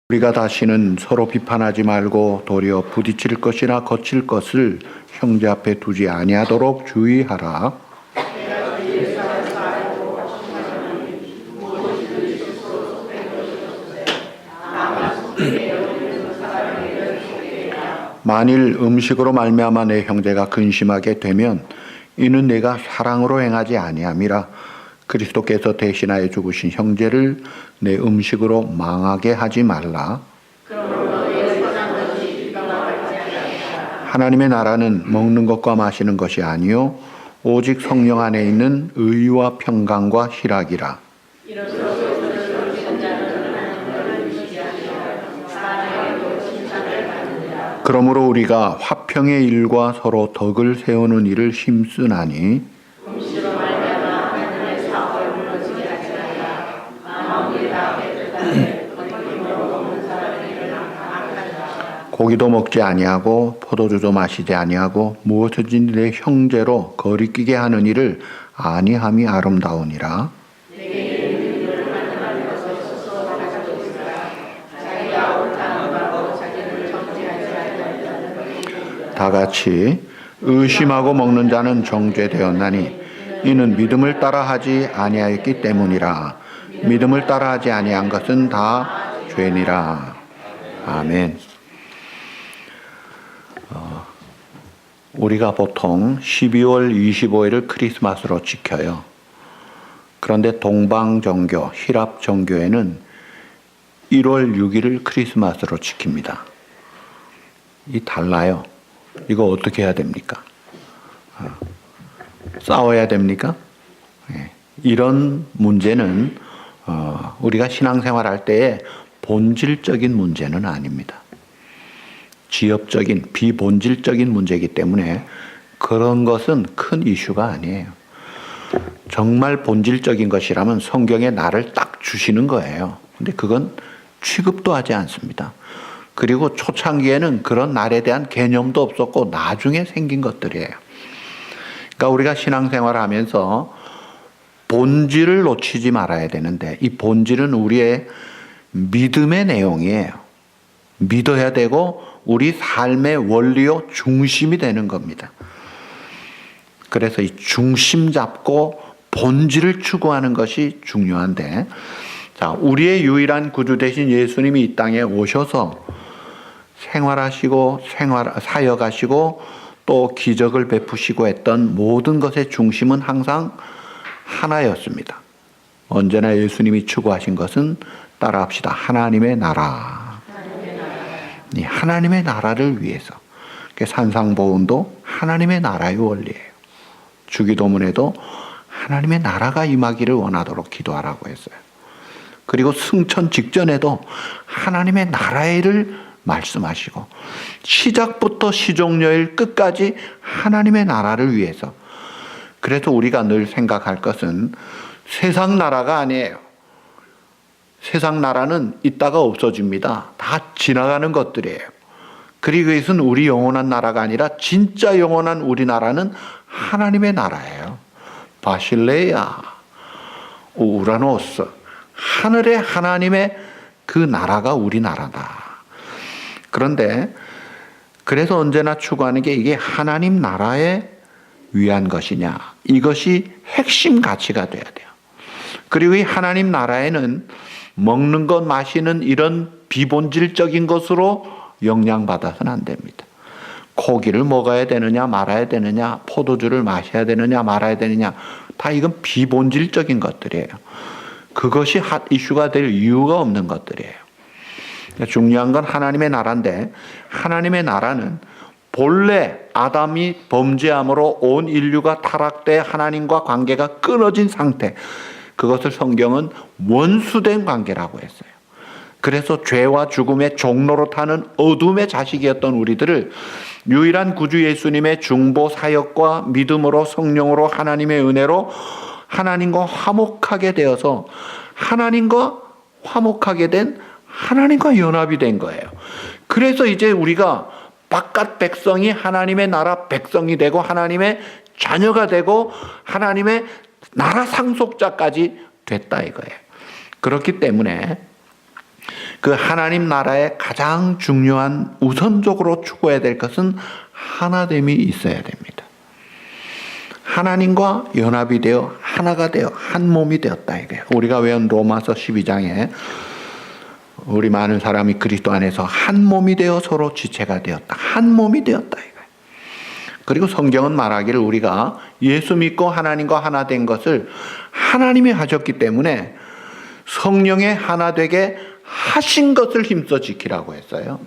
우리가 다시는 서로 비판하지 말고 도리어 부딪힐 것이나 거칠 것을 형제 앞에 두지 아니하도록 주의하라. 만일 음식으로 말미암아 내 형제가 근심하게 되면 이는 내가 사랑으로 행하지 아니함이라. 그리스도께서 대신하여 죽으신 형제를 내 음식으로 망하게 하지 말라. 하나님의 나라는 먹는 것과 마시는 것이 아니요 오직 성령 안에 있는 의와 평강과 희락이라. 그러므로 우리가 화평의 일과 서로 덕을 세우는 일을 힘쓰나니 고기도 먹지 아니하고 포도주도 마시지 아니하고 무엇이든지 내 형제로 거리끼게 하는 일을 아니함이 아름다우니라. 다 같이 의심하고 먹는 자는 정죄되었나니 이는 믿음을 따라하지 아니하였기 때문이라. 믿음을 따라하지 아니한 것은 다 죄니라. 아멘. 우리가 보통 12월 25일을 크리스마스로 지켜요. 그런데 동방정교, 히랍정교에는 1월 6일을 크리스마스로 지킵니다. 이 달라요. 이거 어떻게 해야 됩니까? 싸워야 됩니까? 이런 문제는 우리가 신앙생활할 때의 본질적인 문제는 아닙니다. 지엽적인 비본질적인 문제이기 때문에 그런 것은 큰 이슈가 아니에요. 정말 본질적인 것이라면 성경에 나를 딱 주시는 거예요. 근데 그건 취급도 하지 않습니다. 그리고 초창기에는 그런 날에 대한 개념도 없었고 나중에 생긴 것들이에요. 그러니까 우리가 신앙생활을 하면서 본질을 놓치지 말아야 되는데 이 본질은 우리의 믿음의 내용이에요. 믿어야 되고 우리 삶의 원리요 중심이 되는 겁니다. 그래서 이 중심 잡고 본질을 추구하는 것이 중요한데, 자, 우리의 유일한 구주 되신 예수님이 이 땅에 오셔서 생활하시고 사역하시고 또 기적을 베푸시고 했던 모든 것의 중심은 항상 하나였습니다. 언제나 예수님이 추구하신 것은 따라합시다. 하나님의 나라. 하나님의 나라를 위해서. 산상보훈도 하나님의 나라의 원리예요. 주기도문에도 하나님의 나라가 임하기를 원하도록 기도하라고 했어요. 그리고 승천 직전에도 하나님의 나라의 일을 말씀하시고 시작부터 시종료일 끝까지 하나님의 나라를 위해서. 그래서 우리가 늘 생각할 것은 세상 나라가 아니에요. 세상 나라는 있다가 없어집니다. 다 지나가는 것들이에요. 그리고 이것은 우리 영원한 나라가 아니라 진짜 영원한 우리 나라는 하나님의 나라예요. 바실레야, 우라노스, 하늘의 하나님의 그 나라가 우리 나라다. 그런데 그래서 언제나 추구하는 게 이게 하나님 나라에 위한 것이냐, 이것이 핵심 가치가 돼야 돼요. 그리고 이 하나님 나라에는 먹는 것, 마시는 이런 비본질적인 것으로 영향받아서는 안 됩니다. 고기를 먹어야 되느냐 말아야 되느냐, 포도주를 마셔야 되느냐 말아야 되느냐, 다 이건 비본질적인 것들이에요. 그것이 이슈가 될 이유가 없는 것들이에요. 중요한 건 하나님의 나라인데, 하나님의 나라는 본래 아담이 범죄함으로 온 인류가 타락돼 하나님과 관계가 끊어진 상태, 그것을 성경은 원수된 관계라고 했어요. 그래서 죄와 죽음의 종로로 타는 어둠의 자식이었던 우리들을 유일한 구주 예수님의 중보 사역과 믿음으로 성령으로 하나님의 은혜로 하나님과 화목하게 되어서 하나님과 화목하게 된 하나님과 연합이 된 거예요. 그래서 이제 우리가 바깥 백성이 하나님의 나라 백성이 되고 하나님의 자녀가 되고 하나님의 나라 상속자까지 됐다 이거예요. 그렇기 때문에 그 하나님 나라의 가장 중요한 우선적으로 추구해야 될 것은 하나됨이 있어야 됩니다. 하나님과 연합이 되어 하나가 되어 한 몸이 되었다 이거예요. 우리가 외운 로마서 12장에 우리 많은 사람이 그리스도 안에서 한 몸이 되어 서로 지체가 되었다. 한 몸이 되었다 이거예요. 그리고 성경은 말하기를 우리가 예수 믿고 하나님과 하나 된 것을 하나님이 하셨기 때문에 성령의 하나 되게 하신 것을 힘써 지키라고 했어요.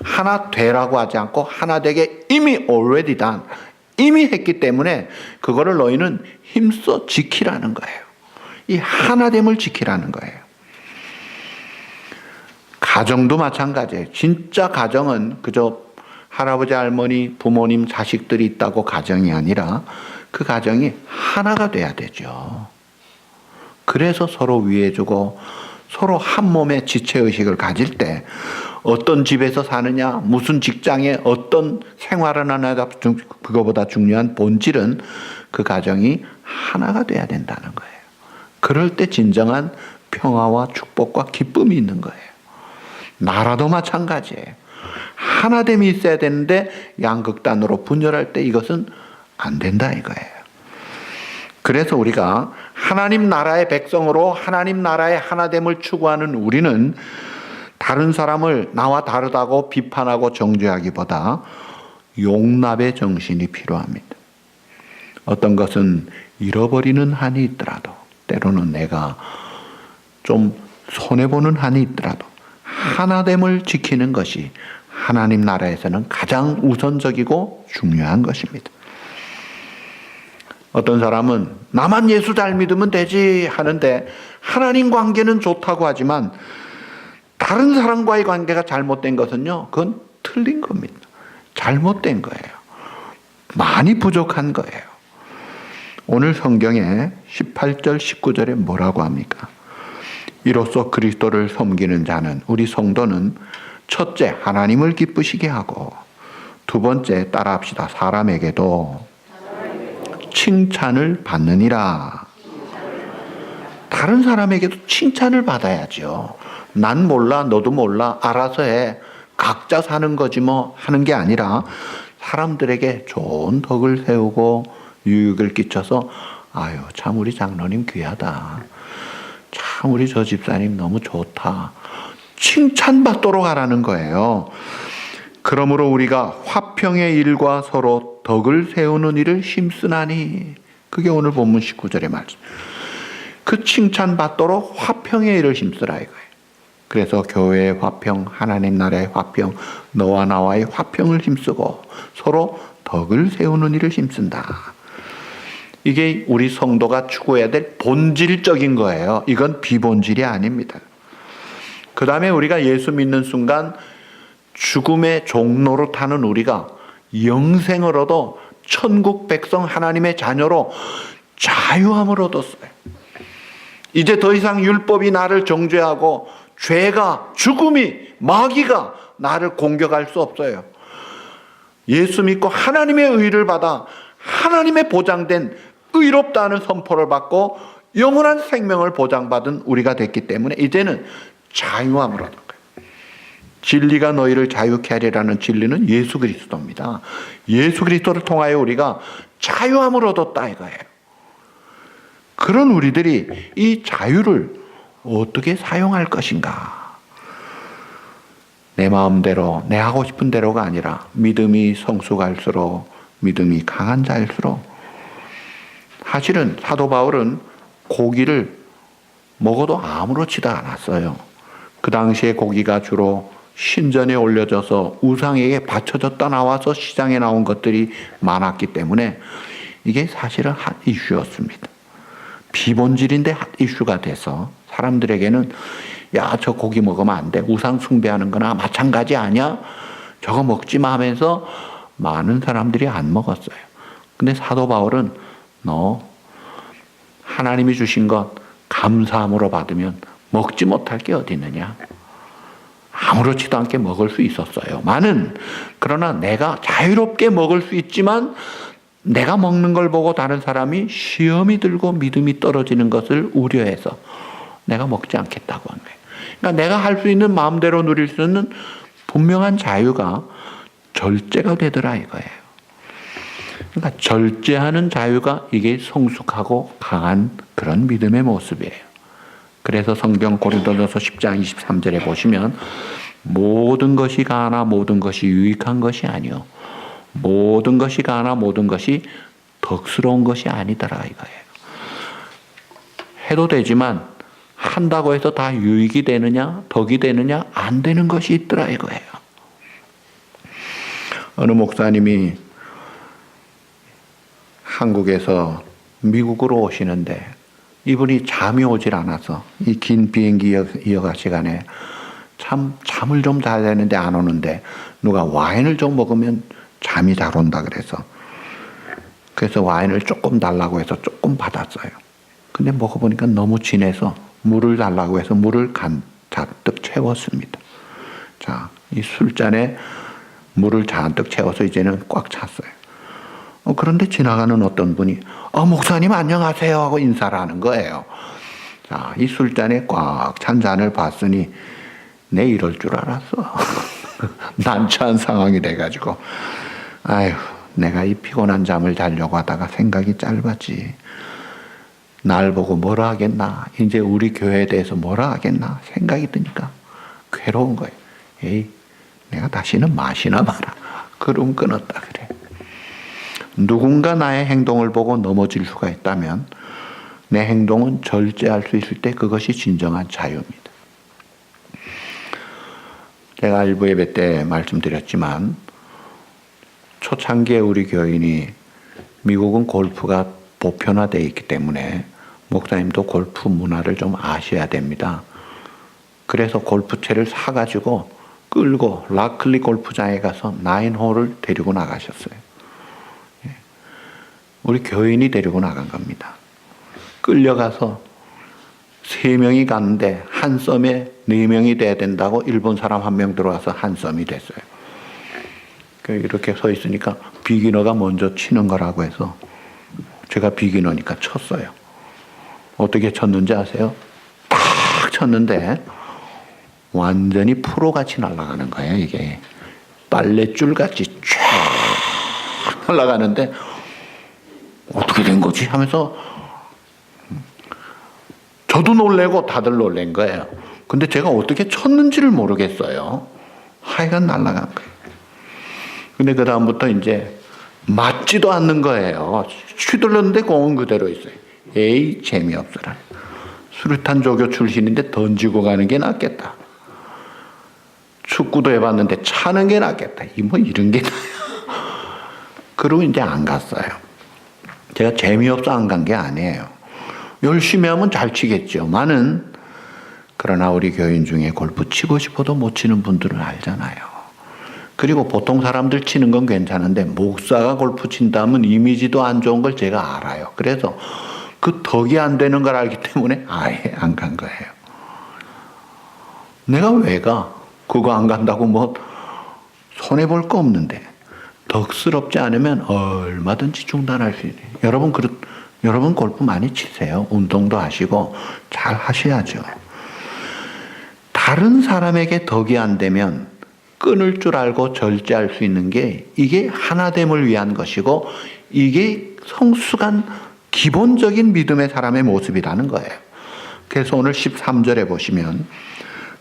하나 되라고 하지 않고 하나 되게 이미 already done, 이미 했기 때문에 그거를 너희는 힘써 지키라는 거예요. 이 하나됨을 지키라는 거예요. 가정도 마찬가지예요. 진짜 가정은 그저 할아버지, 할머니, 부모님, 자식들이 있다고 가정이 아니라 그 가정이 하나가 돼야 되죠. 그래서 서로 위해주고 서로 한 몸의 지체의식을 가질 때 어떤 집에서 사느냐, 무슨 직장에 어떤 생활을 하느냐, 그거보다 중요한 본질은 그 가정이 하나가 돼야 된다는 거예요. 그럴 때 진정한 평화와 축복과 기쁨이 있는 거예요. 나라도 마찬가지예요. 하나됨이 있어야 되는데 양극단으로 분열할 때 이것은 안 된다 이거예요. 그래서 우리가 하나님 나라의 백성으로 하나님 나라의 하나됨을 추구하는 우리는 다른 사람을 나와 다르다고 비판하고 정죄하기보다 용납의 정신이 필요합니다. 어떤 것은 잃어버리는 한이 있더라도, 때로는 내가 좀 손해보는 한이 있더라도 하나됨을 지키는 것이 하나님 나라에서는 가장 우선적이고 중요한 것입니다. 어떤 사람은 나만 예수 잘 믿으면 되지 하는데 하나님 관계는 좋다고 하지만 다른 사람과의 관계가 잘못된 것은요, 그건 틀린 겁니다. 잘못된 거예요. 많이 부족한 거예요. 오늘 성경에 18절 19절에 뭐라고 합니까? 이로써 그리스도를 섬기는 자는, 우리 성도는 첫째 하나님을 기쁘시게 하고 두 번째 따라합시다. 사람에게도 칭찬을 받느니라. 다른 사람에게도 칭찬을 받아야죠. 난 몰라, 너도 몰라, 알아서 해, 각자 사는 거지 뭐 하는 게 아니라 사람들에게 좋은 덕을 세우고 유익을 끼쳐서 아유 참 우리 장로님 귀하다, 참 우리 저 집사님 너무 좋다, 칭찬받도록 하라는 거예요. 그러므로 우리가 화평의 일과 서로 덕을 세우는 일을 힘쓰나니, 그게 오늘 본문 19절의 말씀. 그 칭찬받도록 화평의 일을 힘쓰라 이거예요. 그래서 교회의 화평, 하나님 나라의 화평, 너와 나와의 화평을 힘쓰고 서로 덕을 세우는 일을 힘쓴다. 이게 우리 성도가 추구해야 될 본질적인 거예요. 이건 비본질이 아닙니다. 그 다음에 우리가 예수 믿는 순간 죽음의 종로로 타는 우리가 영생을 얻어 천국 백성 하나님의 자녀로 자유함을 얻었어요. 이제 더 이상 율법이 나를 정죄하고 죄가, 죽음이, 마귀가 나를 공격할 수 없어요. 예수 믿고 하나님의 의를 받아 하나님의 보장된 의롭다는 선포를 받고 영원한 생명을 보장받은 우리가 됐기 때문에 이제는 자유함을 얻은 거예요. 진리가 너희를 자유케 하리라는 진리는 예수 그리스도입니다. 예수 그리스도를 통하여 우리가 자유함을 얻었다 이거예요. 그런 우리들이 이 자유를 어떻게 사용할 것인가? 내 마음대로, 내 하고 싶은 대로가 아니라 믿음이 성숙할수록, 믿음이 강한 자일수록, 사실은 사도 바울은 고기를 먹어도 아무렇지도 않았어요. 그 당시에 고기가 주로 신전에 올려져서 우상에게 바쳐졌다 나와서 시장에 나온 것들이 많았기 때문에 이게 사실은 핫 이슈였습니다. 비본질인데 핫 이슈가 돼서 사람들에게는 야, 저 고기 먹으면 안 돼, 우상 숭배하는 거나 마찬가지 아니야, 저거 먹지 마 하면서 많은 사람들이 안 먹었어요. 근데 사도 바울은 너 하나님이 주신 것 감사함으로 받으면 먹지 못할 게 어디 있느냐, 아무렇지도 않게 먹을 수 있었어요. 많은, 그러나 내가 자유롭게 먹을 수 있지만 내가 먹는 걸 보고 다른 사람이 시험이 들고 믿음이 떨어지는 것을 우려해서 내가 먹지 않겠다고 한 거예요. 그러니까 내가 할 수 있는 마음대로 누릴 수 있는 분명한 자유가 절제가 되더라 이거예요. 그러니까 절제하는 자유가 이게 성숙하고 강한 그런 믿음의 모습이에요. 그래서 성경 고린도전서 10장 23절에 보시면 모든 것이 가하나 모든 것이 유익한 것이 아니요 모든 것이 가하나 모든 것이 덕스러운 것이 아니더라 이거예요. 해도 되지만 한다고 해서 다 유익이 되느냐 덕이 되느냐 안 되는 것이 있더라 이거예요. 어느 목사님이 한국에서 미국으로 오시는데 이분이 잠이 오질 않아서 이 긴 비행기 이어갈 시간에 잠을 좀 자야 되는데 안 오는데 누가 와인을 좀 먹으면 잠이 잘 온다 그래서 와인을 조금 달라고 해서 조금 받았어요. 근데 먹어보니까 너무 진해서 물을 달라고 해서 물을 잔뜩 채웠습니다. 자, 이 술잔에 물을 잔뜩 채워서 이제는 꽉 찼어요. 그런데 지나가는 어떤 분이 목사님 안녕하세요 하고 인사를 하는 거예요. 자, 이 술잔에 꽉 찬 잔을 봤으니 내 이럴 줄 알았어. 난처한 상황이 돼가지고 아휴 내가 이 피곤한 잠을 자려고 하다가 생각이 짧았지. 날 보고 뭐라 하겠나 이제 우리 교회에 대해서 뭐라 하겠나 생각이 드니까 괴로운 거예요. 에이 내가 다시는 마시나 봐라. 그럼 끊었다 그래. 누군가 나의 행동을 보고 넘어질 수가 있다면 내 행동은 절제할 수 있을 때 그것이 진정한 자유입니다. 제가 일부 예배 때 말씀드렸지만 초창기에 우리 교인이 미국은 골프가 보편화되어 있기 때문에 목사님도 골프 문화를 좀 아셔야 됩니다. 그래서 골프채를 사가지고 끌고 라클리 골프장에 가서 9홀을 데리고 나가셨어요. 우리 교인이 데리고 나간 겁니다. 끌려가서 3명이 갔는데 한 썸에 4명이 돼야 된다고 일본 사람 1명 들어와서 한 썸이 됐어요. 이렇게 서 있으니까 비기너가 먼저 치는 거라고 해서 제가 비기너니까 쳤어요. 어떻게 쳤는지 아세요? 딱 쳤는데 완전히 프로같이 날아가는 거예요. 이게 빨랫줄같이 쫙 날아가는데 어떻게 된 거지? 하면서 저도 놀래고 다들 놀란 거예요. 근데 제가 어떻게 쳤는지를 모르겠어요. 하여간 날아간 거예요. 근데 그 다음부터 이제 맞지도 않는 거예요. 휘둘렀는데 공은 그대로 있어요. 에이 재미없어라. 수류탄 조교 출신인데 던지고 가는 게 낫겠다. 축구도 해봤는데 차는 게 낫겠다. 이런 게 나요. 그러고 이제 안 갔어요. 제가 재미없어 안 간 게 아니에요. 열심히 하면 잘 치겠죠. 그러나 우리 교인 중에 골프 치고 싶어도 못 치는 분들은 알잖아요. 그리고 보통 사람들 치는 건 괜찮은데 목사가 골프 친다면 이미지도 안 좋은 걸 제가 알아요. 그래서 그 덕이 안 되는 걸 알기 때문에 아예 안 간 거예요. 내가 왜 가? 그거 안 간다고 뭐 손해볼 거 없는데 덕스럽지 않으면 얼마든지 중단할 수 있어요. 여러분 골프 많이 치세요. 운동도 하시고 잘 하셔야죠. 다른 사람에게 덕이 안 되면 끊을 줄 알고 절제할 수 있는 게 이게 하나됨을 위한 것이고 이게 성숙한 기본적인 믿음의 사람의 모습이라는 거예요. 그래서 오늘 13절에 보시면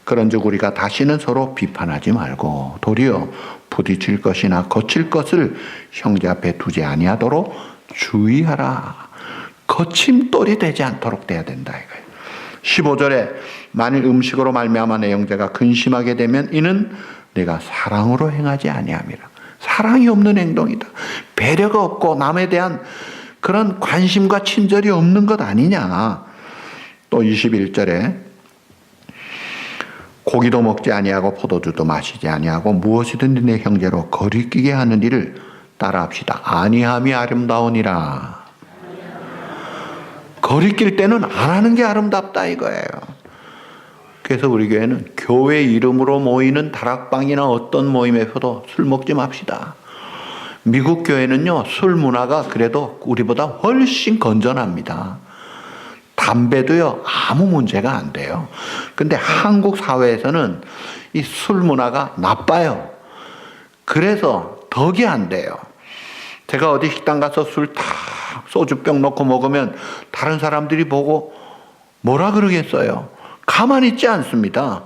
그런즉 우리가 다시는 서로 비판하지 말고 도리어 부딪힐 것이나 거칠 것을 형제 앞에 두지 아니하도록 주의하라. 거침돌이 되지 않도록 돼야 된다 이거예요. 15절에 만일 음식으로 말미암아 내 형제가 근심하게 되면 이는 내가 사랑으로 행하지 아니함이라. 사랑이 없는 행동이다. 배려가 없고 남에 대한 그런 관심과 친절이 없는 것 아니냐. 또 21절에 고기도 먹지 아니하고 포도주도 마시지 아니하고 무엇이든 내 형제로 거리끼게 하는 일을 따라합시다. 아니함이 아름다우니라. 거리낄 때는 안 하는 게 아름답다 이거예요. 그래서 우리 교회는 교회 이름으로 모이는 다락방이나 어떤 모임에서도 술 먹지 맙시다. 미국 교회는요 술 문화가 그래도 우리보다 훨씬 건전합니다. 담배도요, 아무 문제가 안 돼요. 근데 한국 사회에서는 이 술 문화가 나빠요. 그래서 덕이 안 돼요. 제가 어디 식당 가서 술 다 소주병 넣고 먹으면 다른 사람들이 보고 뭐라 그러겠어요? 가만히 있지 않습니다.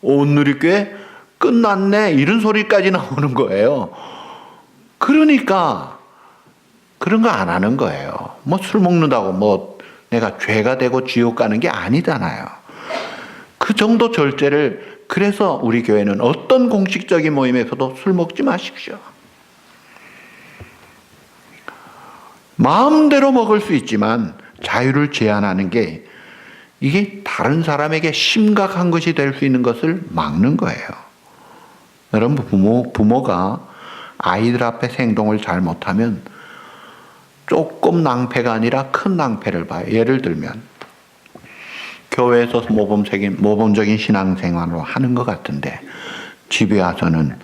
오늘이 꽤 끝났네, 이런 소리까지 나오는 거예요. 그러니까 그런 거 안 하는 거예요. 뭐 술 먹는다고 뭐 내가 죄가 되고 지옥 가는 게 아니잖아요. 그 정도 절제를, 그래서 우리 교회는 어떤 공식적인 모임에서도 술 먹지 마십시오. 마음대로 먹을 수 있지만 자유를 제한하는 게, 이게 다른 사람에게 심각한 것이 될 수 있는 것을 막는 거예요. 여러분, 부모가 아이들 앞에서 행동을 잘못하면 조금 낭패가 아니라 큰 낭패를 봐요. 예를 들면 교회에서 모범적인 신앙생활로 하는 것 같은데 집에 와서는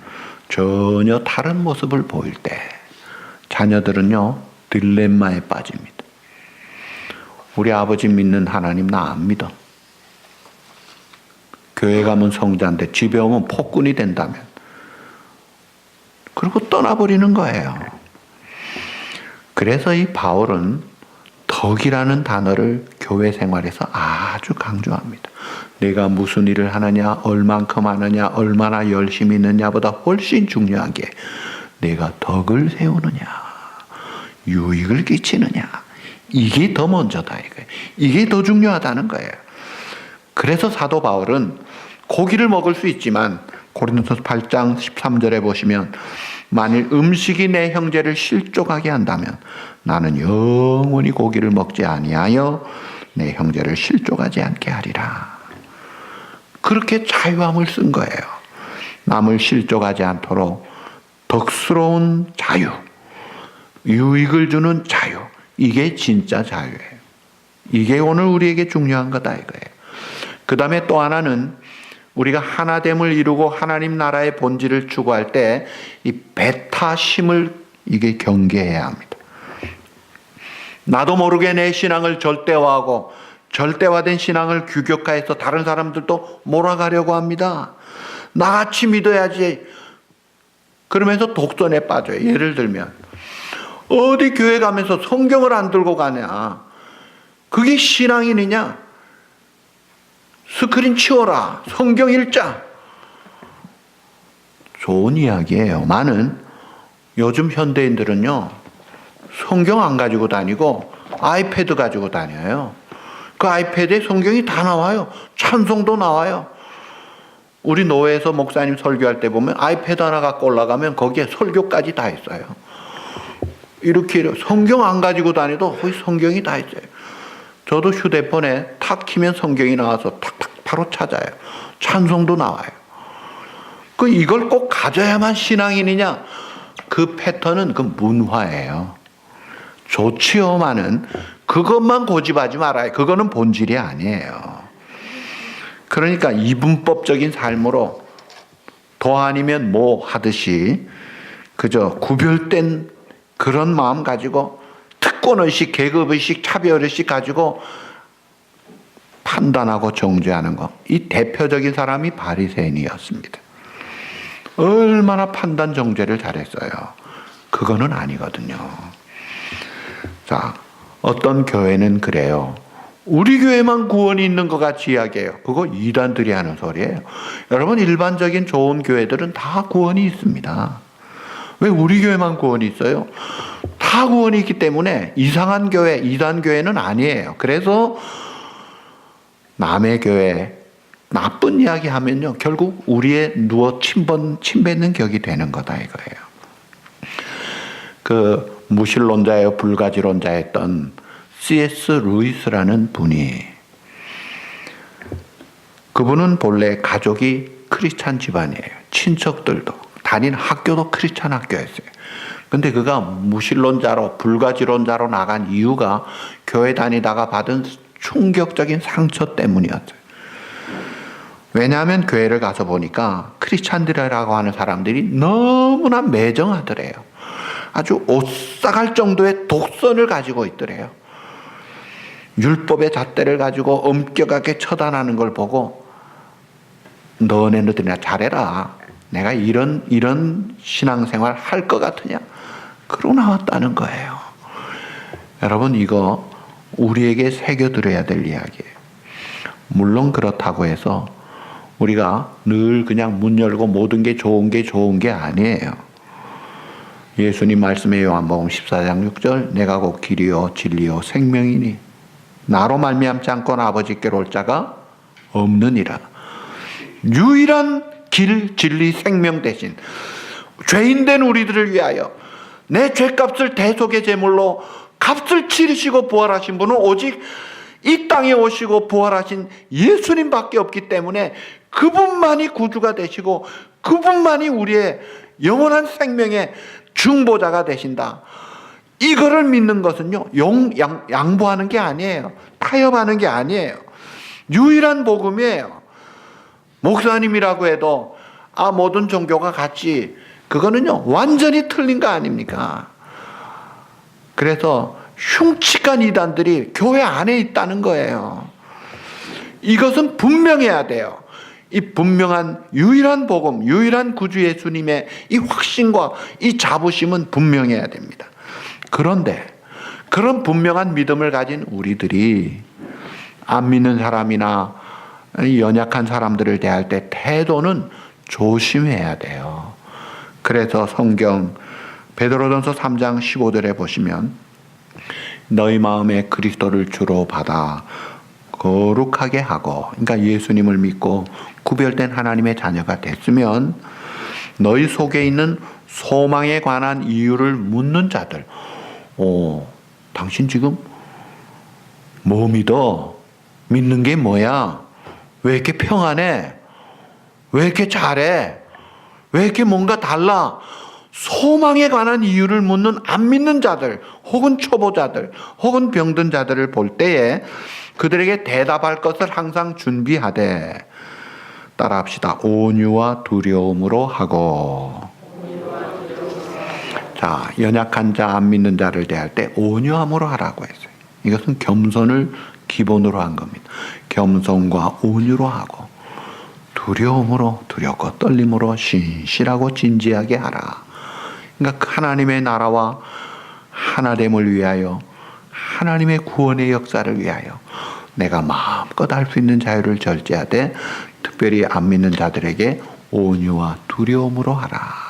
전혀 다른 모습을 보일 때 자녀들은요, 딜레마에 빠집니다. 우리 아버지 믿는 하나님 나 안 믿어. 교회 가면 성자인데 집에 오면 폭군이 된다면. 그리고 떠나버리는 거예요. 그래서 이 바울은 덕이라는 단어를 교회 생활에서 아주 강조합니다. 내가 무슨 일을 하느냐, 얼만큼 하느냐, 얼마나 열심히 있느냐보다 훨씬 중요한 게 내가 덕을 세우느냐, 유익을 끼치느냐, 이게 더 먼저다 이거예요. 이게 더 중요하다는 거예요. 그래서 사도 바울은 고기를 먹을 수 있지만 고린도서 8장 13절에 보시면 만일 음식이 내 형제를 실족하게 한다면 나는 영원히 고기를 먹지 아니하여 내 형제를 실족하지 않게 하리라. 그렇게 자유함을 쓴 거예요. 남을 실족하지 않도록 덕스러운 자유, 유익을 주는 자유, 이게 진짜 자유예요. 이게 오늘 우리에게 중요한 거다 이거예요. 그 다음에 또 하나는 우리가 하나됨을 이루고 하나님 나라의 본질을 추구할 때 이 배타심을 이게 경계해야 합니다. 나도 모르게 내 신앙을 절대화하고 절대화된 신앙을 규격화해서 다른 사람들도 몰아가려고 합니다. 나같이 믿어야지. 그러면서 독선에 빠져요. 예를 들면 어디 교회 가면서 성경을 안 들고 가냐, 그게 신앙인이냐? 스크린 치워라, 성경 읽자. 좋은 이야기예요. 많은 요즘 현대인들은요, 성경 안 가지고 다니고 아이패드 가지고 다녀요. 그 아이패드에 성경이 다 나와요. 찬송도 나와요. 우리 노회에서 목사님 설교할 때 보면 아이패드 하나 갖고 올라가면 거기에 설교까지 다 있어요. 이렇게 성경 안 가지고 다니도 거기 성경이 다 있어요. 저도 휴대폰에 탁 키면 성경이 나와서 탁탁 바로 찾아요. 찬송도 나와요. 이걸 꼭 가져야만 신앙인이냐? 그 패턴은 그 문화예요. 좋지요만은 그것만 고집하지 말아요. 그거는 본질이 아니에요. 그러니까 이분법적인 삶으로 더 아니면 뭐 하듯이 그저 구별된 그런 마음 가지고 특권의식, 계급의식, 차별의식 가지고 판단하고 정죄하는 것. 이 대표적인 사람이 바리새인이었습니다. 얼마나 판단 정죄를 잘했어요. 그거는 아니거든요. 자, 어떤 교회는 그래요. 우리 교회만 구원이 있는 것 같이 이야기해요. 그거 이단들이 하는 소리예요. 여러분, 일반적인 좋은 교회들은 다 구원이 있습니다. 왜 우리 교회만 구원이 있어요? 다 구원이 있기 때문에 이상한 교회, 이단 교회는 아니에요. 그래서 남의 교회 나쁜 이야기 하면요, 결국 우리의 누워 침 뱉는 격이 되는 거다 이거예요. 그 무신론자예요, 불가지론자였던 C.S. 루이스라는 분이, 그분은 본래 가족이 크리스찬 집안이에요. 친척들도 다니는 학교도 크리스찬 학교였어요. 근데 그가 무신론자로 불가지론자로 나간 이유가 교회 다니다가 받은 충격적인 상처 때문이었어요. 왜냐하면 교회를 가서 보니까 크리스찬들이라고 하는 사람들이 너무나 매정하더래요. 아주 오싹할 정도의 독선을 가지고 있더래요. 율법의 잣대를 가지고 엄격하게 처단하는 걸 보고 너네들이나 잘해라. 내가 이런 신앙생활 할 것 같으냐? 그러고 나왔다는 거예요. 여러분, 이거 우리에게 새겨들어야 될 이야기예요. 물론 그렇다고 해서 우리가 늘 그냥 문 열고 모든 게 좋은 게 아니에요. 예수님 말씀에 요한복음 14장 6절 내가 곧 길이요 진리요 생명이니 나로 말미암지 않고는 아버지께로 올 자가 없느니라. 유일한 길, 진리, 생명 대신 죄인된 우리들을 위하여 내 죄값을 대속의 제물로 값을 치르시고 부활하신 분은 오직 이 땅에 오시고 부활하신 예수님밖에 없기 때문에 그분만이 구주가 되시고 그분만이 우리의 영원한 생명의 중보자가 되신다. 이거를 믿는 것은요, 양보하는 게 아니에요. 타협하는 게 아니에요. 유일한 복음이에요. 목사님이라고 해도 모든 종교가 같지, 그거는요 완전히 틀린 거 아닙니까? 그래서 흉측한 이단들이 교회 안에 있다는 거예요. 이것은 분명해야 돼요. 이 분명한 유일한 복음, 유일한 구주 예수님의 이 확신과 이 자부심은 분명해야 됩니다. 그런데 그런 분명한 믿음을 가진 우리들이 안 믿는 사람이나 연약한 사람들을 대할 때 태도는 조심해야 돼요. 그래서 성경 베드로전서 3장 15절에 보시면 너희 마음에 그리스도를 주로 받아 거룩하게 하고, 그러니까 예수님을 믿고 구별된 하나님의 자녀가 됐으면 너희 속에 있는 소망에 관한 이유를 묻는 자들, 당신 지금 뭐 믿어? 믿는 게 뭐야? 왜 이렇게 평안해? 왜 이렇게 잘해? 왜 이렇게 뭔가 달라? 소망에 관한 이유를 묻는 안 믿는 자들, 혹은 초보자들, 혹은 병든 자들을 볼 때에 그들에게 대답할 것을 항상 준비하되, 따라합시다. 온유와 두려움으로 하고. 자, 연약한 자, 안 믿는 자를 대할 때 온유함으로 하라고 했어요. 이것은 겸손을 기본으로 한 겁니다. 겸손과 온유로 하고, 두려움으로, 두렵고 떨림으로 신실하고 진지하게 하라. 그러니까 하나님의 나라와 하나됨을 위하여, 하나님의 구원의 역사를 위하여 내가 마음껏 할 수 있는 자유를 절제하되, 특별히 안 믿는 자들에게 온유와 두려움으로 하라.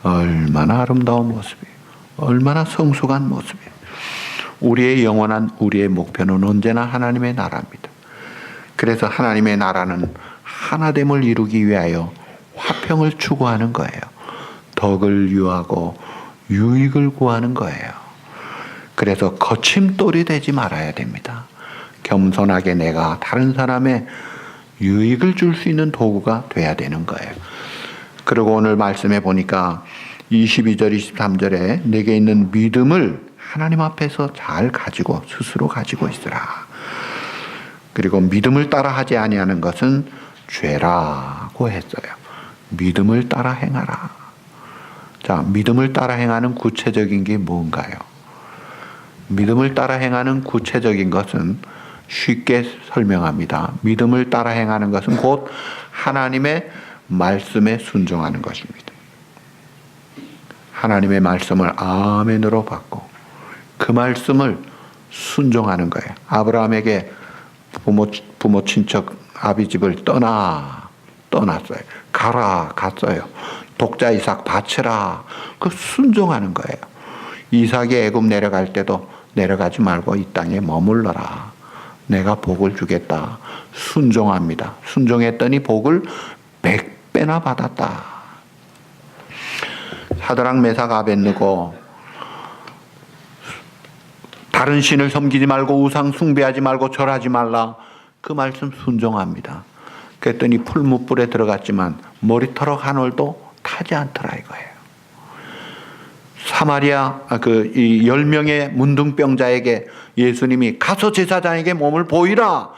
얼마나 아름다운 모습이에요. 얼마나 성숙한 모습이에요. 우리의 영원한, 우리의 목표는 언제나 하나님의 나라입니다. 그래서 하나님의 나라는 하나됨을 이루기 위하여 화평을 추구하는 거예요. 덕을 유하고 유익을 구하는 거예요. 그래서 거침돌이 되지 말아야 됩니다. 겸손하게 내가 다른 사람의 유익을 줄 수 있는 도구가 돼야 되는 거예요. 그리고 오늘 말씀해 보니까 22절, 23절에 내게 있는 믿음을 하나님 앞에서 잘 가지고, 스스로 가지고 있으라. 그리고 믿음을 따라 하지 아니하는 것은 죄라고 했어요. 믿음을 따라 행하라. 자, 믿음을 따라 행하는 구체적인 게 뭔가요? 믿음을 따라 행하는 구체적인 것은 쉽게 설명합니다. 믿음을 따라 행하는 것은 곧 하나님의 말씀에 순종하는 것입니다. 하나님의 말씀을 아멘으로 받고 그 말씀을 순종하는 거예요. 아브라함에게 부모 친척 아비집을 떠났어요. 갔어요. 독자 이삭 바치라. 그 순종하는 거예요. 이삭이 애굽 내려갈 때도 내려가지 말고 이 땅에 머물러라. 내가 복을 주겠다. 순종합니다. 순종했더니 복을 100배나 받았다. 사드락 메삭 아벳느고 다른 신을 섬기지 말고 우상 숭배하지 말고 절하지 말라. 그 말씀 순종합니다. 그랬더니 풀무불에 들어갔지만 머리털어 한 올도 타지 않더라 이거예요. 사마리아 이 10명의 문둥병자에게 예수님이 가서 제사장에게 몸을 보이라.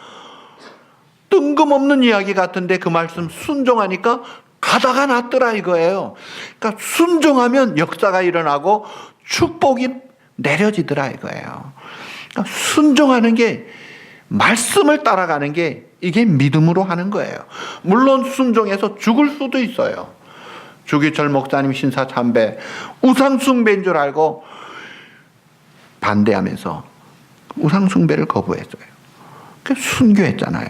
뜬금없는 이야기 같은데 그 말씀 순종하니까 가다가 낫더라 이거예요. 그러니까 순종하면 역사가 일어나고 축복이 내려지더라 이거예요. 그러니까 순종하는 게, 말씀을 따라가는 게 이게 믿음으로 하는 거예요. 물론 순종해서 죽을 수도 있어요. 주기철 목사님 신사참배 우상숭배인 줄 알고 반대하면서 우상숭배를 거부했어요. 순교했잖아요.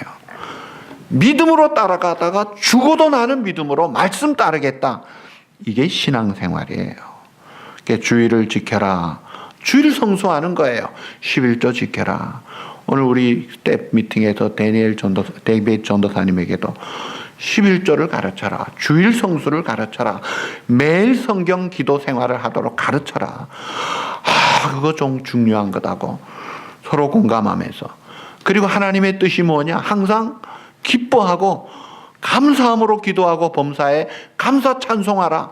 믿음으로 따라가다가 죽어도 나는 믿음으로 말씀 따르겠다. 이게 신앙생활이에요. 주의를 지켜라. 주의를 성수하는 거예요. 11조 지켜라. 오늘 우리 스텝 미팅에서 데이빗 전도사님에게도 11조를 가르쳐라. 주일 성수를 가르쳐라. 매일 성경 기도 생활을 하도록 가르쳐라. 그거 좀 중요한 거다고 서로 공감하면서. 그리고 하나님의 뜻이 뭐냐? 항상 기뻐하고 감사함으로 기도하고 범사에 감사 찬송하라.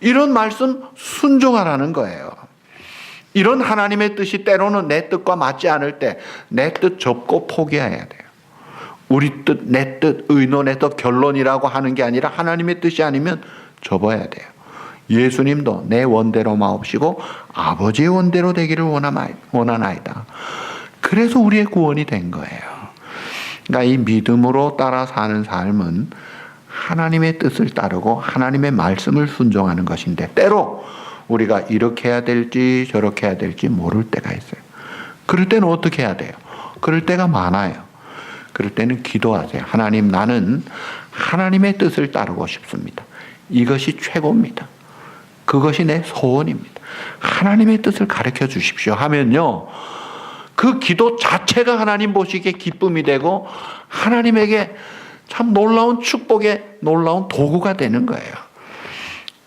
이런 말씀 순종하라는 거예요. 이런 하나님의 뜻이 때로는 내 뜻과 맞지 않을 때 내 뜻 접고 포기해야 돼요. 우리 뜻, 내 뜻, 의논의 뜻, 결론이라고 하는 게 아니라 하나님의 뜻이 아니면 접어야 돼요. 예수님도 내 원대로 마옵시고 아버지의 원대로 되기를 원하나이다. 그래서 우리의 구원이 된 거예요. 그러니까 이 믿음으로 따라 사는 삶은 하나님의 뜻을 따르고 하나님의 말씀을 순종하는 것인데, 때로 우리가 이렇게 해야 될지 저렇게 해야 될지 모를 때가 있어요. 그럴 때는 어떻게 해야 돼요? 그럴 때가 많아요. 그럴 때는 기도하세요. 하나님, 나는 하나님의 뜻을 따르고 싶습니다. 이것이 최고입니다. 그것이 내 소원입니다. 하나님의 뜻을 가르쳐 주십시오 하면요, 그 기도 자체가 하나님 보시기에 기쁨이 되고 하나님에게 참 놀라운 축복의 놀라운 도구가 되는 거예요.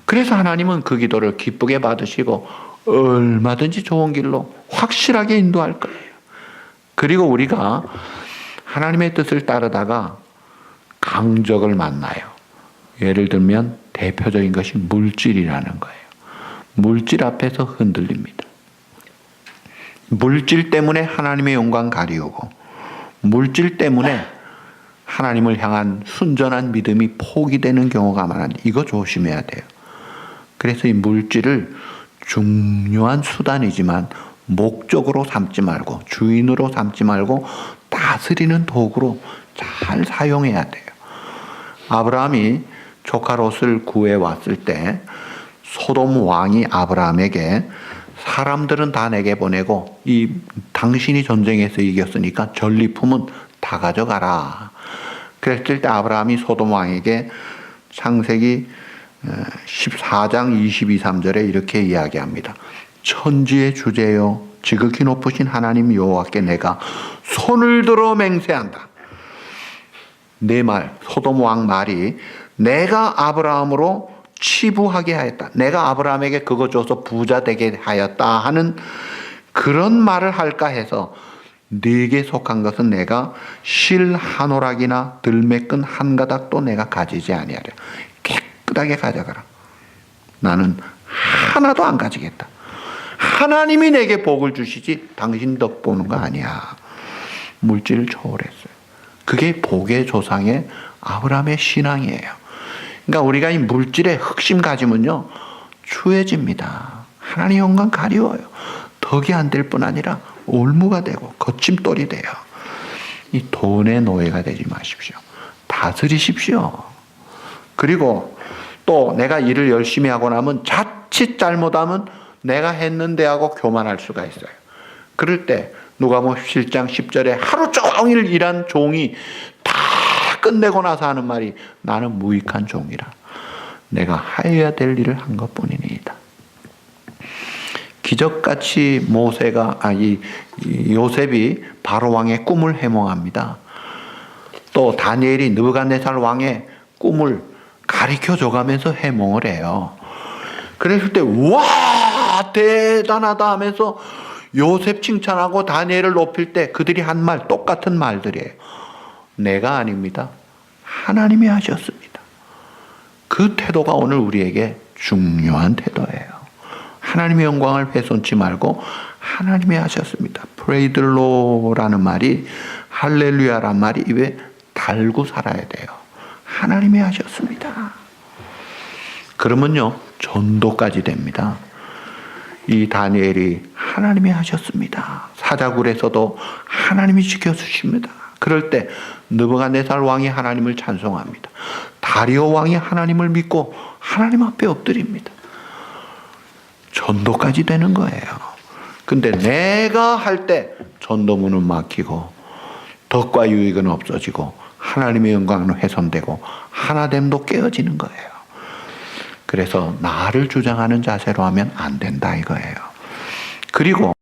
그래서 하나님은 그 기도를 기쁘게 받으시고 얼마든지 좋은 길로 확실하게 인도할 거예요. 그리고 우리가 하나님의 뜻을 따르다가 강적을 만나요. 예를 들면 대표적인 것이 물질이라는 거예요. 물질 앞에서 흔들립니다. 물질 때문에 하나님의 영광 가리우고, 물질 때문에 하나님을 향한 순전한 믿음이 포기되는 경우가 많은데, 이거 조심해야 돼요. 그래서 이 물질을 중요한 수단이지만 목적으로 삼지 말고, 주인으로 삼지 말고 다스리는 도구로 잘 사용해야 돼요. 아브라함이 조카 롯을 구해 왔을 때 소돔 왕이 아브라함에게 사람들은 다 내게 보내고 당신이 전쟁에서 이겼으니까 전리품은 다 가져가라. 그랬을 때 아브라함이 소돔 왕에게 창세기 14장 22, 3절에 이렇게 이야기합니다. 천지의 주제요 지극히 높으신 하나님 여호와께 내가 손을 들어 맹세한다. 내 말, 소돔 왕 말이 내가 아브라함으로 치부하게 하였다. 내가 아브라함에게 그거 줘서 부자 되게 하였다 하는 그런 말을 할까 해서 네게 속한 것은 내가 실 한 오락이나 들매끈 한 가닥도 내가 가지지 아니하려. 깨끗하게 가져가라. 나는 하나도 안 가지겠다. 하나님이 내게 복을 주시지 당신 덕 보는 거 아니야. 물질을 초월했어요. 그게 복의 조상의 아브라함의 신앙이에요. 그러니까 우리가 이 물질에 흑심 가지면요 추해집니다. 하나님 영광 가리워요. 덕이 안 될 뿐 아니라 올무가 되고 거침돌이 돼요. 이 돈의 노예가 되지 마십시오. 다스리십시오. 그리고 또 내가 일을 열심히 하고 나면 자칫 잘못하면 내가 했는데 하고 교만할 수가 있어요. 그럴 때 누가복음 7장 10절에 하루 종일 일한 종이 다 끝내고 나서 하는 말이 나는 무익한 종이라. 내가 하여야 될 일을 한 것뿐이니이다. 기적같이 요셉이 바로 왕의 꿈을 해몽합니다. 또 다니엘이 느부갓네살 왕의 꿈을 가르쳐 줘가면서 해몽을 해요. 그랬을 때 와 대단하다 하면서 요셉 칭찬하고 다니엘을 높일 때 그들이 한 말 똑같은 말들이에요. 내가 아닙니다. 하나님이 하셨습니다. 그 태도가 오늘 우리에게 중요한 태도예요. 하나님의 영광을 훼손치 말고 하나님이 하셨습니다. 프레이들로라는 말이 할렐루야란 말이 입에 달고 살아야 돼요. 하나님이 하셨습니다. 그러면요 전도까지 됩니다. 이 다니엘이 하나님이 하셨습니다. 사자굴에서도 하나님이 지켜주십니다. 그럴 때 느부갓네살 왕이 하나님을 찬송합니다. 다리오 왕이 하나님을 믿고 하나님 앞에 엎드립니다. 전도까지 되는 거예요. 근데 내가 할 때 전도문은 막히고 덕과 유익은 없어지고 하나님의 영광은 훼손되고 하나됨도 깨어지는 거예요. 그래서 나를 주장하는 자세로 하면 안 된다 이거예요. 그리고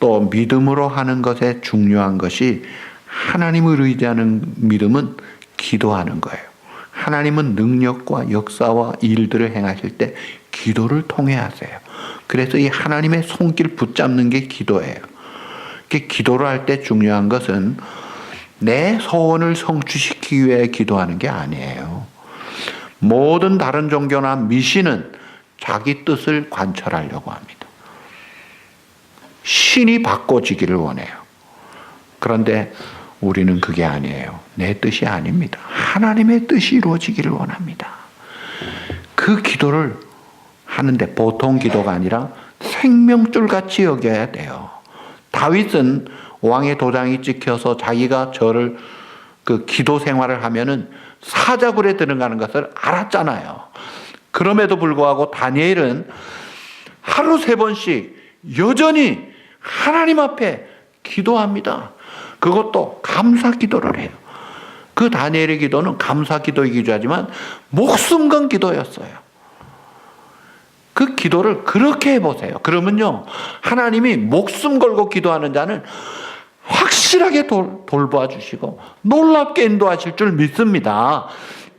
또 믿음으로 하는 것에 중요한 것이, 하나님을 의지하는 믿음은 기도하는 거예요. 하나님은 능력과 역사와 일들을 행하실 때 기도를 통해 하세요. 그래서 이 하나님의 손길 붙잡는 게 기도예요. 기도를 할 때 중요한 것은 내 소원을 성취시키기 위해 기도하는 게 아니에요. 모든 다른 종교나 미신은 자기 뜻을 관철하려고 합니다. 신이 바꿔지기를 원해요. 그런데 우리는 그게 아니에요. 내 뜻이 아닙니다. 하나님의 뜻이 이루어지기를 원합니다. 그 기도를 하는데 보통 기도가 아니라 생명줄 같이 여겨야 돼요. 다윗은 왕의 도장이 찍혀서 자기가 절을 기도 생활을 하면은 사자굴에 들어가는 것을 알았잖아요. 그럼에도 불구하고 다니엘은 하루 3번씩 여전히 하나님 앞에 기도합니다. 그것도 감사 기도를 해요. 그 다니엘의 기도는 감사 기도이기도 하지만 목숨 건 기도였어요. 그 기도를 그렇게 해보세요. 그러면요, 하나님이 목숨 걸고 기도하는 자는 확실하게 돌보아 주시고 놀랍게 인도하실 줄 믿습니다.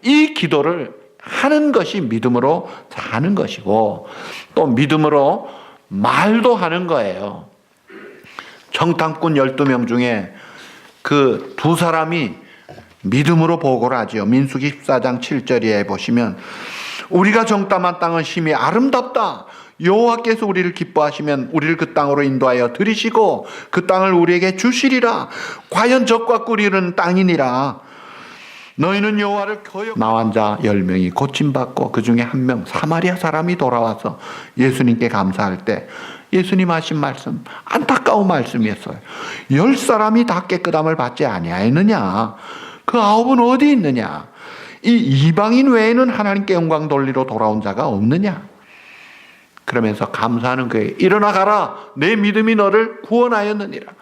이 기도를 하는 것이 믿음으로 사는 것이고, 또 믿음으로 말도 하는 거예요. 정탐꾼 12명 중에 그 2사람이 믿음으로 보고를 하지요. 민수기 14장 7절에 보시면, 우리가 정탐한 땅은 심히 아름답다. 여호와께서 우리를 기뻐하시면 우리를 그 땅으로 인도하여 들이시고 그 땅을 우리에게 주시리라. 과연 적과 꿀이 흐르는 땅이니라. 너희는 여호와를 거역. 나환 자 10명이 고침받고 그 중에 1명 사마리아 사람이 돌아와서 예수님께 감사할 때 예수님 하신 말씀, 안타까운 말씀이었어요. 10사람이 다 깨끗함을 받지 아니하였느냐? 그 9은 어디 있느냐? 이 이방인 외에는 하나님께 영광 돌리러 돌아온 자가 없느냐? 그러면서 감사하는 거예요. 일어나 가라. 내 믿음이 너를 구원하였느니라.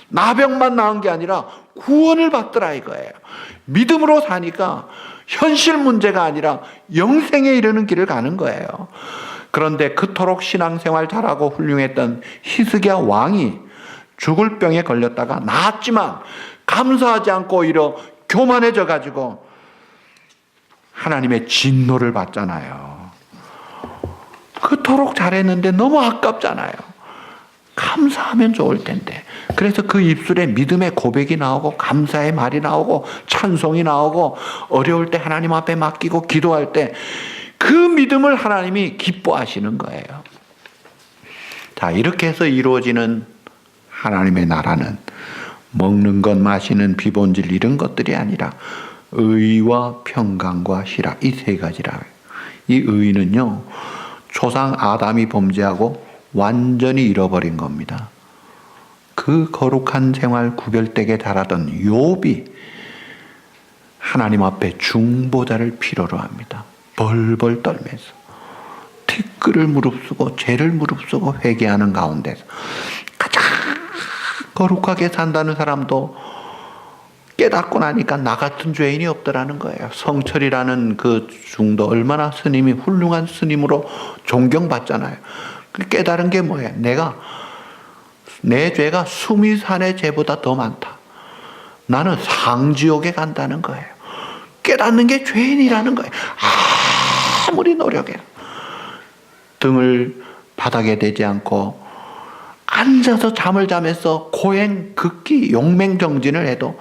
나병만 나은 게 아니라 구원을 받더라 이거예요. 믿음으로 사니까 현실 문제가 아니라 영생에 이르는 길을 가는 거예요. 그런데 그토록 신앙생활 잘하고 훌륭했던 히스기야 왕이 죽을 병에 걸렸다가 나았지만 감사하지 않고 오히려 교만해져 가지고 하나님의 진노를 받잖아요. 그토록 잘했는데 너무 아깝잖아요. 감사하면 좋을 텐데. 그래서 그 입술에 믿음의 고백이 나오고 감사의 말이 나오고 찬송이 나오고 어려울 때 하나님 앞에 맡기고 기도할 때 그 믿음을 하나님이 기뻐하시는 거예요. 자, 이렇게 해서 이루어지는 하나님의 나라는 먹는 것, 마시는 비본질 이런 것들이 아니라 의와 평강과 희락, 이 3가지라. 이 의는요, 조상 아담이 범죄하고 완전히 잃어버린 겁니다. 그 거룩한 생활 구별되게 자라던 욥이 하나님 앞에 중보자를 필요로 합니다. 벌벌 떨면서 티끌을 무릅쓰고 죄를 무릅쓰고 회개하는 가운데서 가장 거룩하게 산다는 사람도 깨닫고 나니까 나 같은 죄인이 없더라는 거예요. 성철이라는 그 중도 얼마나 스님이 훌륭한 스님으로 존경받잖아요. 깨달은 게 뭐예요? 내 죄가 수미산의 죄보다 더 많다. 나는 상지옥에 간다는 거예요. 깨닫는 게 죄인이라는 거예요. 아무리 노력해도 등을 바닥에 대지 않고 앉아서 잠을 자면서 고행 극기 용맹정진을 해도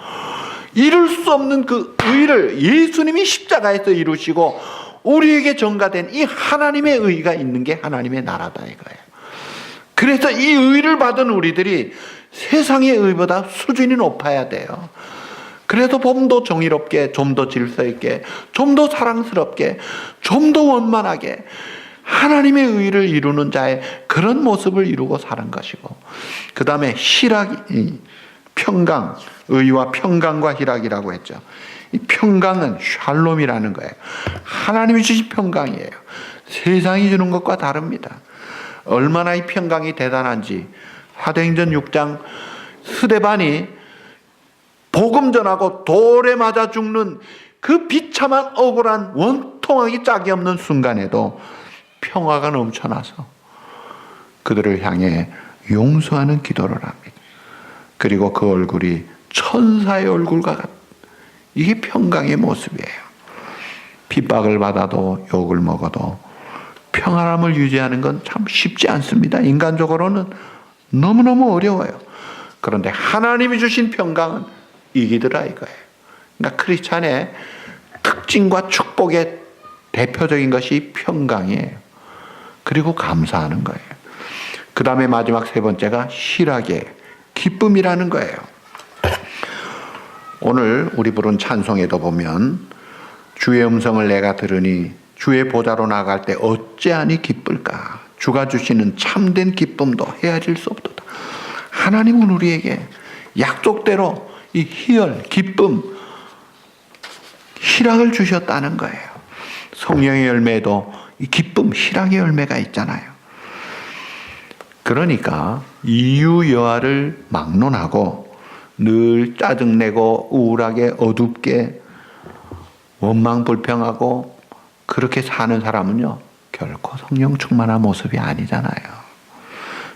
이룰 수 없는 그 의를 예수님이 십자가에서 이루시고 우리에게 전가된 이 하나님의 의가 있는 게 하나님의 나라다 이거예요. 그래서 이 의를 받은 우리들이 세상의 의보다 수준이 높아야 돼요. 그래서 좀 더 정의롭게, 좀 더 질서 있게, 좀 더 사랑스럽게, 좀 더 원만하게 하나님의 의를 이루는 자의 그런 모습을 이루고 사는 것이고, 그 다음에 희락이 평강, 의와 평강과 희락이라고 했죠. 이 평강은 샬롬이라는 거예요. 하나님이 주신 평강이에요. 세상이 주는 것과 다릅니다. 얼마나 이 평강이 대단한지 사도행전 6장 스데반이 복음 전하고 돌에 맞아 죽는 그 비참한 억울한 원통하기 짝이 없는 순간에도 평화가 넘쳐나서 그들을 향해 용서하는 기도를 합니다. 그리고 그 얼굴이 천사의 얼굴과 같다. 이게 평강의 모습이에요. 핍박을 받아도 욕을 먹어도 평안함을 유지하는 건 참 쉽지 않습니다. 인간적으로는 너무너무 어려워요. 그런데 하나님이 주신 평강은 이기더라 이거예요. 그러니까 크리스찬의 특징과 축복의 대표적인 것이 평강이에요. 그리고 감사하는 거예요. 그 다음에 마지막 세 번째가 희락의 기쁨이라는 거예요. 오늘 우리 부른 찬송에도 보면 주의 음성을 내가 들으니 주의 보좌로 나갈 때 어찌하니 기쁠까. 주가 주시는 참된 기쁨도 헤아릴 수 없도다. 하나님은 우리에게 약속대로 이 희열, 기쁨, 희락을 주셨다는 거예요. 성령의 열매에도 이 기쁨, 희락의 열매가 있잖아요. 그러니까 이유여하를 막론하고 늘 짜증내고 우울하게 어둡게 원망불평하고 그렇게 사는 사람은요, 결코 성령 충만한 모습이 아니잖아요.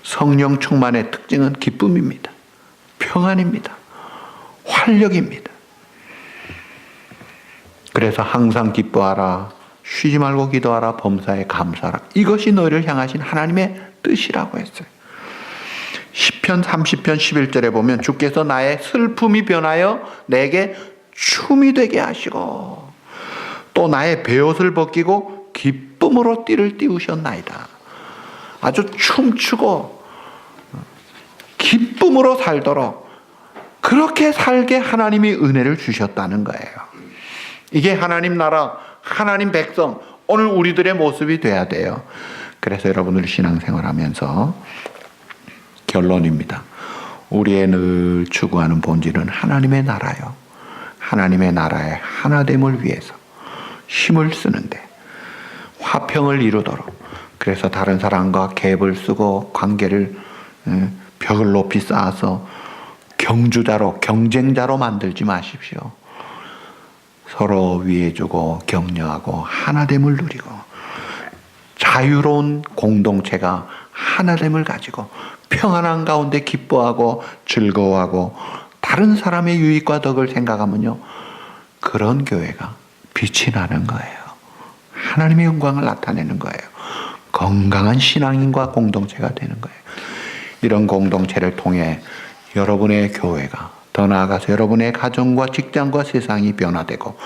성령 충만의 특징은 기쁨입니다. 평안입니다. 활력입니다. 그래서 항상 기뻐하라, 쉬지 말고 기도하라, 범사에 감사하라. 이것이 너희를 향하신 하나님의 뜻이라고 했어요. 시편 30편 11절에 보면 주께서 나의 슬픔이 변하여 내게 춤이 되게 하시고 또 나의 베옷을 벗기고 기쁨으로 띠를 띄우셨나이다. 아주 춤추고 기쁨으로 살도록 그렇게 살게 하나님이 은혜를 주셨다는 거예요. 이게 하나님 나라, 하나님 백성, 오늘 우리들의 모습이 돼야 돼요. 그래서 여러분들 신앙생활하면서 결론입니다. 우리의 늘 추구하는 본질은 하나님의 나라요. 하나님의 나라의 하나됨을 위해서 힘을 쓰는데 화평을 이루도록, 그래서 다른 사람과 갭을 쓰고 관계를 벽을 높이 쌓아서 경주자로, 경쟁자로 만들지 마십시오. 서로 위해주고 격려하고 하나됨을 누리고 자유로운 공동체가 하나됨을 가지고 평안한 가운데 기뻐하고 즐거워하고 다른 사람의 유익과 덕을 생각하면요, 그런 교회가 빛이 나는 거예요. 하나님의 영광을 나타내는 거예요. 건강한 신앙인과 공동체가 되는 거예요. 이런 공동체를 통해 여러분의 교회가, 더 나아가서 여러분의 가정과 직장과 세상이 변화되고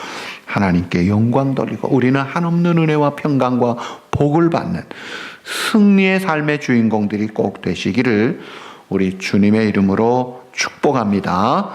하나님께 영광 돌리고 우리는 한없는 은혜와 평강과 복을 받는 승리의 삶의 주인공들이 꼭 되시기를 우리 주님의 이름으로 축복합니다.